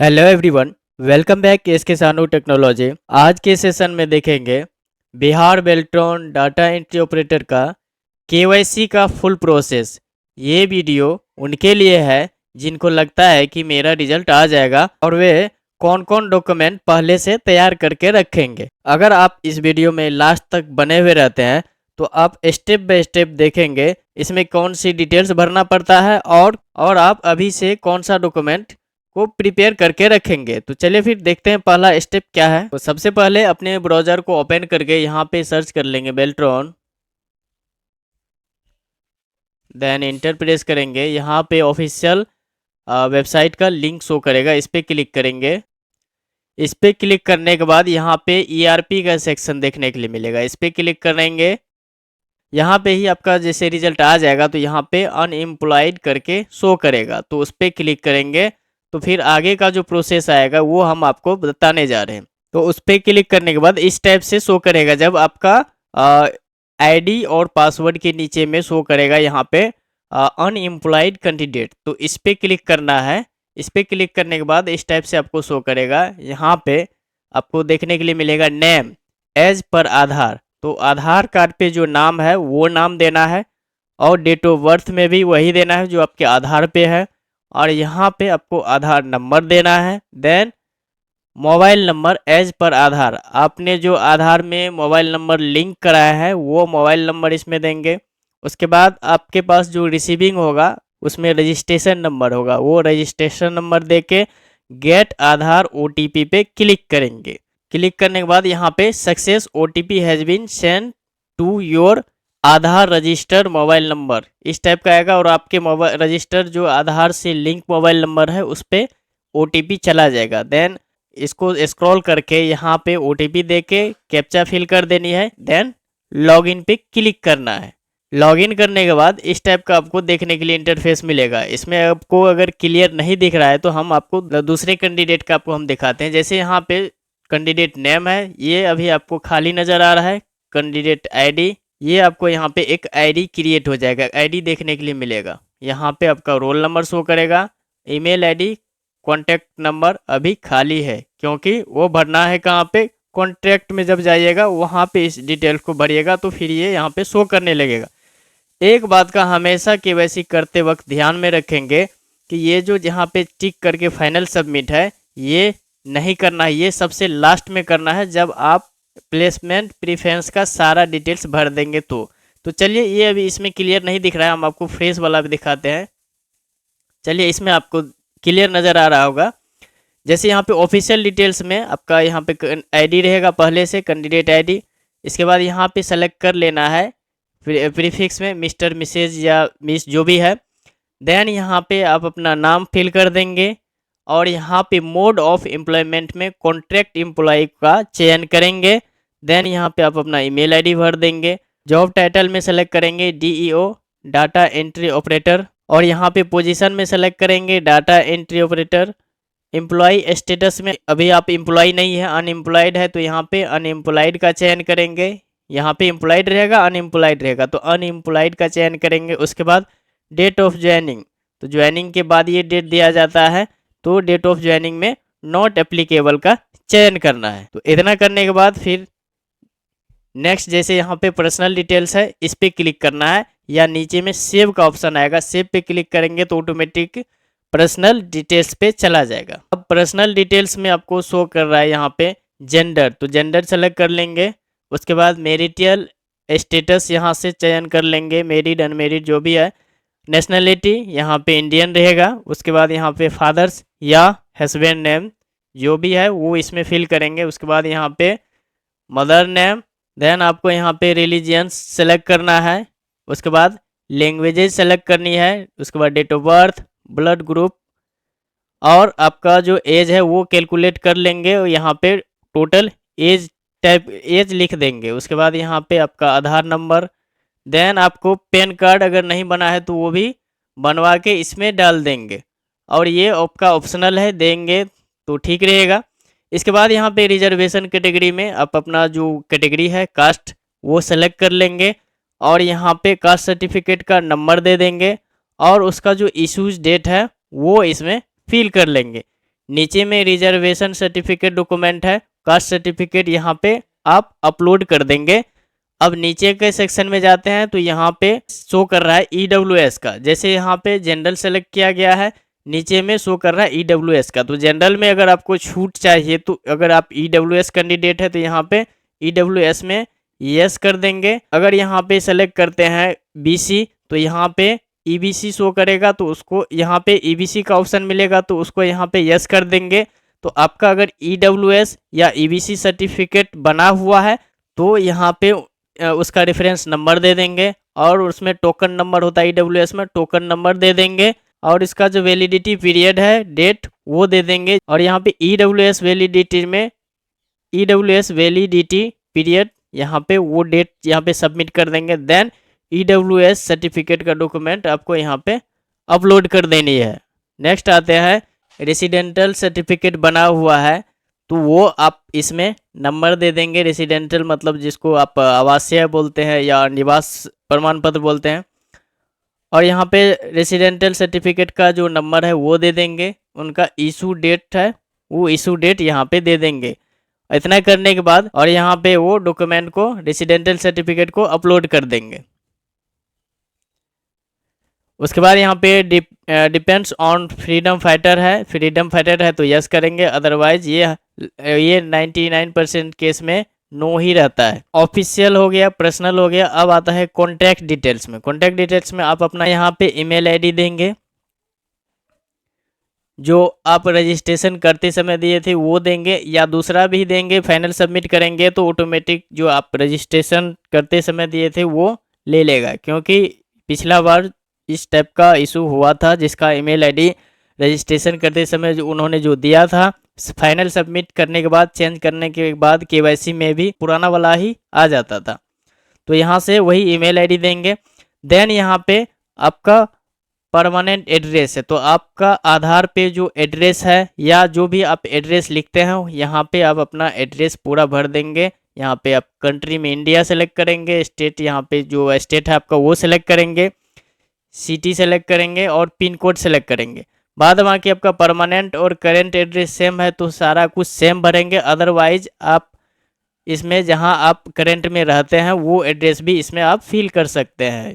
Hello everyone, welcome back S के सानू technology. आज के सेशन में देखेंगे Bihar Beltron data entry operator का केवाईसी का फुल प्रोसेस। ये वीडियो उनके लिए है जिनको लगता है कि मेरा रिजल्ट आ जाएगा और वे कौन कौन डॉक्यूमेंट पहले से तैयार करके रखेंगे। अगर आप इस वीडियो में लास्ट तक बने हुए रहते हैं तो आप स्टेप बाय स्टेप देखेंगे इसमें कौन सी डिटेल्स भरना पड़ता है और आप अभी से कौन सा डॉक्यूमेंट को प्रिपेयर करके रखेंगे। तो चलिए फिर देखते हैं पहला स्टेप क्या है। तो सबसे पहले अपने ब्राउज़र को ओपन करके यहाँ पे सर्च कर लेंगे बेल्ट्रॉन, देन इंटर प्रेस करेंगे। यहाँ पे ऑफिशियल वेबसाइट का लिंक शो करेगा, इस पर क्लिक करेंगे। इस पर क्लिक करने के बाद यहाँ पे ईआरपी का सेक्शन देखने के लिए मिलेगा, इस पर क्लिक करेंगे। यहाँ पे ही आपका जैसे रिजल्ट आ जाएगा तो यहाँ पे अनएम्प्लॉयड करके शो करेगा, तो उस पर क्लिक करेंगे। तो फिर आगे का जो प्रोसेस आएगा वो हम आपको बताने जा रहे हैं। तो उस पर क्लिक करने के बाद इस टाइप से शो करेगा। जब आपका आईडी और पासवर्ड के नीचे में शो करेगा यहाँ पे अनएम्प्लॉयड कैंडिडेट, तो इस पर क्लिक करना है। इस पर क्लिक करने के बाद इस टाइप से आपको शो करेगा। यहाँ पे आपको देखने के लिए मिलेगा नेम एज पर आधार, तो आधार कार्ड पे जो नाम है वो नाम देना है और डेट ऑफ बर्थ में भी वही देना है जो आपके आधार पे है। और यहाँ पे आपको आधार नंबर देना है। Then mobile number as per आधार, आपने जो आधार में मोबाइल नंबर लिंक कराया है वो मोबाइल नंबर इसमें देंगे। उसके बाद आपके पास जो रिसीविंग होगा उसमें रजिस्ट्रेशन नंबर होगा, वो रजिस्ट्रेशन नंबर दे के गेट आधार ओटीपी पे क्लिक करेंगे। क्लिक करने के बाद यहाँ पे success OTP has been send to your Aadhaar register mobile number, इस टाइप का आएगा। और आपके मोबाइल रजिस्टर जो आधार से लिंक मोबाइल नंबर है उस पर ओटीपी चला जाएगा। देन इसको स्क्रॉल करके यहाँ पे ओटीपी दे के कैप्चा फिल कर देनी है। देन लॉगिन पे क्लिक करना है। लॉगिन करने के बाद इस टाइप का आपको देखने के लिए इंटरफेस मिलेगा। इसमें आपको अगर क्लियर नहीं दिख रहा है तो हम आपको दूसरे कैंडिडेट का आपको हम दिखाते हैं। जैसे यहाँ पे कैंडिडेट नेम है, ये अभी आपको खाली नज़र आ रहा है। कैंडिडेट आईडी, ये आपको यहाँ पे एक आईडी क्रिएट हो जाएगा, आईडी देखने के लिए मिलेगा। यहाँ पे आपका रोल नंबर शो करेगा। ईमेल आईडी, कॉन्टैक्ट नंबर अभी खाली है क्योंकि वो भरना है कहाँ पे, कॉन्ट्रैक्ट में जब जाइएगा वहाँ पे इस डिटेल को भरिएगा तो फिर ये यहाँ पे शो करने लगेगा। एक बात का हमेशा केवाईसी करते वक्त ध्यान में रखेंगे कि ये जो यहाँ पे टिक करके फाइनल सबमिट है ये नहीं करना है, ये सबसे लास्ट में करना है जब आप प्लेसमेंट प्रीफरेंस का सारा डिटेल्स भर देंगे तो चलिए ये अभी इसमें क्लियर नहीं दिख रहा है, हम आपको फ्रेश वाला भी दिखाते हैं। चलिए इसमें आपको क्लियर नज़र आ रहा होगा। जैसे यहाँ पे ऑफिशियल डिटेल्स में आपका यहाँ पे आईडी रहेगा पहले से, कैंडिडेट आईडी। इसके बाद यहाँ पे सेलेक्ट कर लेना है प्रीफिक्स में मिस्टर मिसेज या मिस जो भी है। देन यहाँ पे आप अपना नाम फिल कर देंगे और यहाँ पे मोड ऑफ एम्प्लॉयमेंट में कॉन्ट्रैक्ट एम्प्लॉय का चयन करेंगे। देन यहाँ पे आप अपना ईमेल आईडी भर देंगे। जॉब टाइटल में सेलेक्ट करेंगे डीईओ डाटा एंट्री ऑपरेटर और यहाँ पे पोजीशन में सेलेक्ट करेंगे data entry operator. Employ status में अभी आप एम्प्लॉय नहीं है, अनएम्प्लॉयड है, तो यहाँ पे अनएम्प्लॉयड का चयन करेंगे। यहाँ पे एम्प्लॉयड रहेगा, अनएम्प्लॉयड रहेगा तो अनएम्प्लॉयड का चयन करेंगे। उसके बाद डेट ऑफ ज्वाइनिंग, तो ज्वाइनिंग के बाद ये डेट दिया जाता है तो डेट ऑफ ज्वाइनिंग में नॉट एप्लीकेबल का चयन करना है। तो इतना करने के बाद फिर नेक्स्ट, जैसे यहाँ पे पर्सनल डिटेल्स है इस पर क्लिक करना है या नीचे में सेव का ऑप्शन आएगा, सेव पे क्लिक करेंगे तो ऑटोमेटिक पर्सनल डिटेल्स पे चला जाएगा। अब पर्सनल डिटेल्स में आपको शो कर रहा है यहाँ पे जेंडर, तो जेंडर सेलेक्ट कर लेंगे। उसके बाद मैरिटल स्टेटस यहाँ से चयन कर लेंगे, मैरिड अनमेरिड जो भी है। नेशनलिटी यहाँ पे इंडियन रहेगा। उसके बाद यहाँ पे फादर्स या हस्बैंड नेम जो भी है वो इसमें फिल करेंगे। उसके बाद यहाँ पे मदर नेम। देन आपको यहाँ पे रिलीजियंस सेलेक्ट करना है। उसके बाद लैंग्वेजेस सेलेक्ट करनी है। उसके बाद date of birth, blood group और आपका जो एज है वो कैलकुलेट कर लेंगे और यहाँ पे टोटल एज टाइप एज लिख देंगे। उसके बाद यहाँ पे आपका आधार नंबर। देन आपको पैन कार्ड अगर नहीं बना है तो वो भी बनवा के इसमें डाल देंगे और ये आपका ऑप्शनल है, देंगे तो ठीक रहेगा। इसके बाद यहाँ पे रिजर्वेशन कैटेगरी में आप अपना जो कैटेगरी है कास्ट वो सेलेक्ट कर लेंगे और यहाँ पे कास्ट सर्टिफिकेट का नंबर दे देंगे और उसका जो इशूज डेट है वो इसमें फिल कर लेंगे। नीचे में रिजर्वेशन सर्टिफिकेट डॉक्यूमेंट है, कास्ट सर्टिफिकेट यहाँ पे आप अपलोड कर देंगे। अब नीचे के सेक्शन में जाते हैं तो यहाँ पे शो कर रहा है EWS का। जैसे यहाँ पे जनरल सेलेक्ट किया गया है, नीचे में शो कर रहा है EWS का। तो जनरल में अगर आपको छूट चाहिए तो अगर आप EWS कैंडिडेट है तो यहाँ पे EWS में यस कर देंगे। अगर यहाँ पे सेलेक्ट करते हैं BC तो यहाँ पे EBC शो करेगा, तो उसको यहाँ पे EBC का ऑप्शन मिलेगा तो उसको यहाँ पे यस कर देंगे। तो आपका अगर EWS या EBC सर्टिफिकेट बना हुआ है तो यहाँ पे उसका रेफरेंस नंबर दे देंगे और उसमें टोकन नंबर होता है EWS में, टोकन नंबर दे देंगे और इसका जो वैलिडिटी पीरियड है डेट वो दे देंगे। और यहाँ पे EWS वैलिडिटी में EWS वैलिडिटी पीरियड यहाँ पे वो डेट यहाँ पे सबमिट कर देंगे। देन EWS सर्टिफिकेट का डॉक्यूमेंट आपको यहाँ पे अपलोड कर देनी है। नेक्स्ट आते हैं रेसिडेंटल सर्टिफिकेट बना हुआ है तो वो आप इसमें नंबर दे देंगे। रेसिडेंटल मतलब जिसको आप आवासीय बोलते हैं या निवास प्रमाण पत्र बोलते हैं। और यहाँ पे रेसिडेंटल सर्टिफिकेट का जो नंबर है वो दे देंगे, उनका इशू डेट है वो इशू डेट यहाँ पे दे देंगे। इतना करने के बाद और यहाँ पे वो डॉक्यूमेंट को रेसिडेंटल सर्टिफिकेट को अपलोड कर देंगे। उसके बाद यहाँ पे डिपेंड्स ऑन फ्रीडम फाइटर है, फ्रीडम फाइटर है तो यस करेंगे, अदरवाइज ये 99% केस में नो ही रहता है। ऑफिशियल हो गया, पर्सनल हो गया। अब आता है कॉन्टैक्ट डिटेल्स में। कॉन्टैक्ट डिटेल्स में आप अपना यहाँ पे ईमेल आईडी देंगे, जो आप रजिस्ट्रेशन करते समय दिए थे वो देंगे या दूसरा भी देंगे। फाइनल सबमिट करेंगे तो ऑटोमेटिक जो आप रजिस्ट्रेशन करते समय दिए थे वो ले लेगा, क्योंकि पिछला बार इस टाइप का इशू हुआ था जिसका ईमेल आईडी रजिस्ट्रेशन करते समय जो उन्होंने जो दिया था, फाइनल सबमिट करने के बाद चेंज करने के बाद KYC में भी पुराना वाला ही आ जाता था। तो यहाँ से वही ईमेल आईडी देंगे। देन यहाँ पे आपका परमानेंट एड्रेस है, तो आपका आधार पे जो एड्रेस है या जो भी आप एड्रेस लिखते हैं यहाँ पे आप अपना एड्रेस पूरा भर देंगे। यहाँ पे आप कंट्री में इंडिया सेलेक्ट करेंगे, स्टेट यहाँ पे जो स्टेट है आपका वो सेलेक्ट करेंगे, सिटी सेलेक्ट करेंगे और पिन कोड सेलेक्ट करेंगे। बाद बाकी आपका परमानेंट और करेंट एड्रेस सेम है तो सारा कुछ सेम भरेंगे। अदरवाइज आप इसमें जहां आप करेंट में रहते हैं वो एड्रेस भी इसमें आप फिल कर सकते हैं।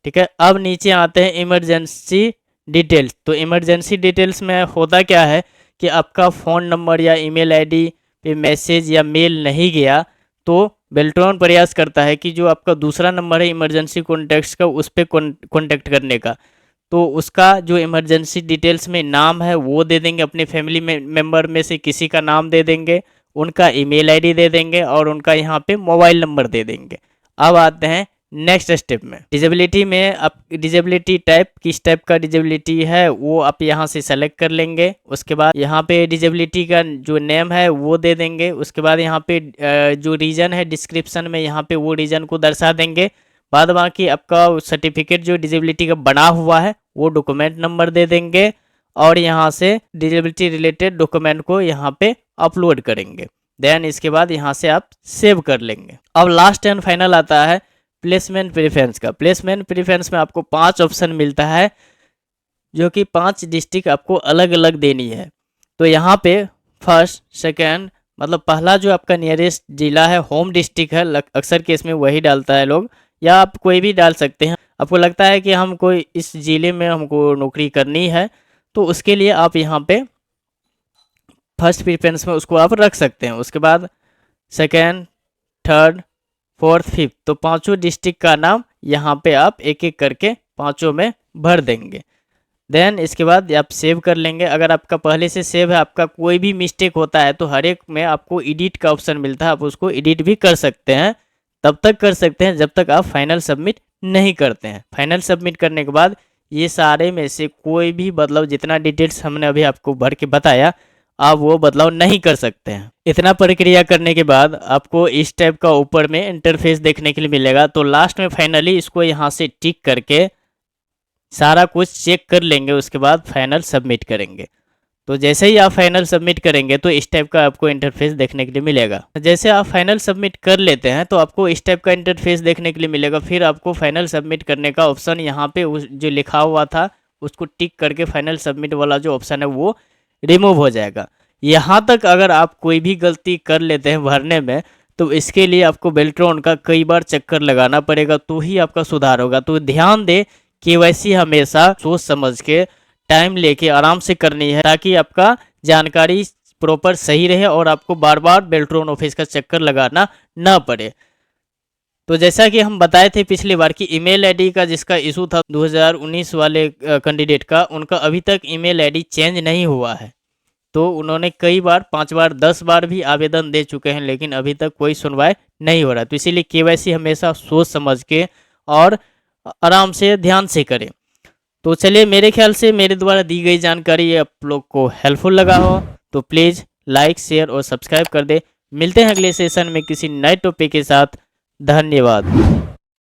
ठीक है, अब नीचे आते हैं इमरजेंसी डिटेल्स। तो इमरजेंसी डिटेल्स में होता क्या है कि आपका फ़ोन नंबर या ईमेल आईडी पे मैसेज या मेल नहीं गया तो बेल्ट्रॉन प्रयास करता है कि जो आपका दूसरा नंबर है इमरजेंसी कॉन्टैक्ट्स का उस पर कॉन्टैक्ट करने का, तो उसका जो इमरजेंसी डिटेल्स में नाम है वो दे देंगे, अपने फैमिली मेम्बर में से किसी का नाम दे देंगे, उनका ईमेल आईडी दे देंगे और उनका यहाँ पे मोबाइल नंबर दे देंगे। अब आते हैं नेक्स्ट स्टेप में। डिजेबिलिटी में आप डिजेबिलिटी टाइप किस टाइप का डिजेबिलिटी है वो आप यहाँ से सेलेक्ट कर लेंगे। उसके बाद यहाँ पे डिजेबिलिटी का जो नेम है वो दे देंगे। उसके बाद यहाँ पे जो रीजन है डिस्क्रिप्शन में यहाँ पे वो रीजन को दर्शा देंगे। बाद बाकी आपका सर्टिफिकेट जो डिजेबिलिटी का बना हुआ है वो डॉक्यूमेंट नंबर दे देंगे और यहाँ से डिजेबिलिटी रिलेटेड डॉक्यूमेंट को यहाँ पे अपलोड करेंगे। देन इसके बाद यहाँ से आप सेव कर लेंगे। अब लास्ट एंड फाइनल आता है प्लेसमेंट प्रेफरेंस का। प्लेसमेंट प्रेफरेंस में आपको 5 ऑप्शन मिलता है जो कि 5 डिस्ट्रिक्ट आपको अलग अलग देनी है। तो यहाँ पे फर्स्ट सेकंड मतलब पहला जो आपका नियरेस्ट जिला है होम डिस्ट्रिक्ट है, अक्सर केस में वही डालता है लोग, या आप कोई भी डाल सकते हैं। आपको लगता है कि हम कोई इस ज़िले में हमको नौकरी करनी है तो उसके लिए आप यहाँ पे फर्स्ट प्रेफरेंस में उसको आप रख सकते हैं। उसके बाद सेकेंड, थर्ड, फोर्थ, फिफ्थ, तो 5 डिस्ट्रिक्ट का नाम यहाँ पे आप एक एक करके 5 में भर देंगे। देन इसके बाद आप सेव कर लेंगे। अगर आपका पहले से सेव है, आपका कोई भी मिस्टेक होता है तो हर एक में आपको एडिट का ऑप्शन मिलता है, आप उसको एडिट भी कर सकते हैं। तब तक कर सकते हैं जब तक आप फाइनल सबमिट नहीं करते हैं। फाइनल सबमिट करने के बाद ये सारे में से कोई भी बदलाव, जितना डिटेल्स हमने अभी आपको भर के बताया, आप वो बदलाव नहीं कर सकते हैं। इतना प्रक्रिया करने के बाद आपको इस टाइप का ऊपर में इंटरफेस देखने के लिए मिलेगा। तो लास्ट में फाइनली इसको यहाँ से टिक करके सारा कुछ चेक कर लेंगे, उसके बाद फाइनल सबमिट करेंगे। तो जैसे ही आप फाइनल सबमिट करेंगे तो इस टाइप का आपको इंटरफेस देखने के लिए मिलेगा। जैसे आप फाइनल सबमिट कर लेते हैं तो आपको इस टाइप का इंटरफेस देखने के लिए मिलेगा। फिर आपको फाइनल सबमिट करने का ऑप्शन यहाँ पे जो लिखा हुआ था उसको टिक करके फाइनल सबमिट वाला जो ऑप्शन है वो रिमूव हो जाएगा। यहाँ तक अगर आप कोई भी गलती कर लेते हैं भरने में, तो इसके लिए आपको बेल्ट्रॉन का कई बार चक्कर लगाना पड़ेगा, तो ही आपका सुधार होगा। तो ध्यान दे, केवाईसी हमेशा सोच समझ के टाइम लेके आराम से करनी है, ताकि आपका जानकारी प्रॉपर सही रहे और आपको बार बार बेल्ट्रॉन ऑफिस का चक्कर लगाना ना पड़े। तो जैसा कि हम बताए थे पिछली बार की ईमेल आईडी का जिसका इशू था 2019 वाले कैंडिडेट का, उनका अभी तक ईमेल आईडी चेंज नहीं हुआ है। तो उन्होंने कई बार 5 बार 10 बार भी आवेदन दे चुके हैं, लेकिन अभी तक कोई सुनवाई नहीं हो रहा। तो इसीलिए केवाईसी हमेशा सोच समझ के और आराम से ध्यान से करें। तो चलिए, मेरे ख्याल से मेरे द्वारा दी गई जानकारी आप लोग को हेल्पफुल लगा हो तो प्लीज़ लाइक शेयर और सब्सक्राइब कर दे। मिलते हैं अगले सेशन में किसी नए टॉपिक के साथ। धन्यवाद।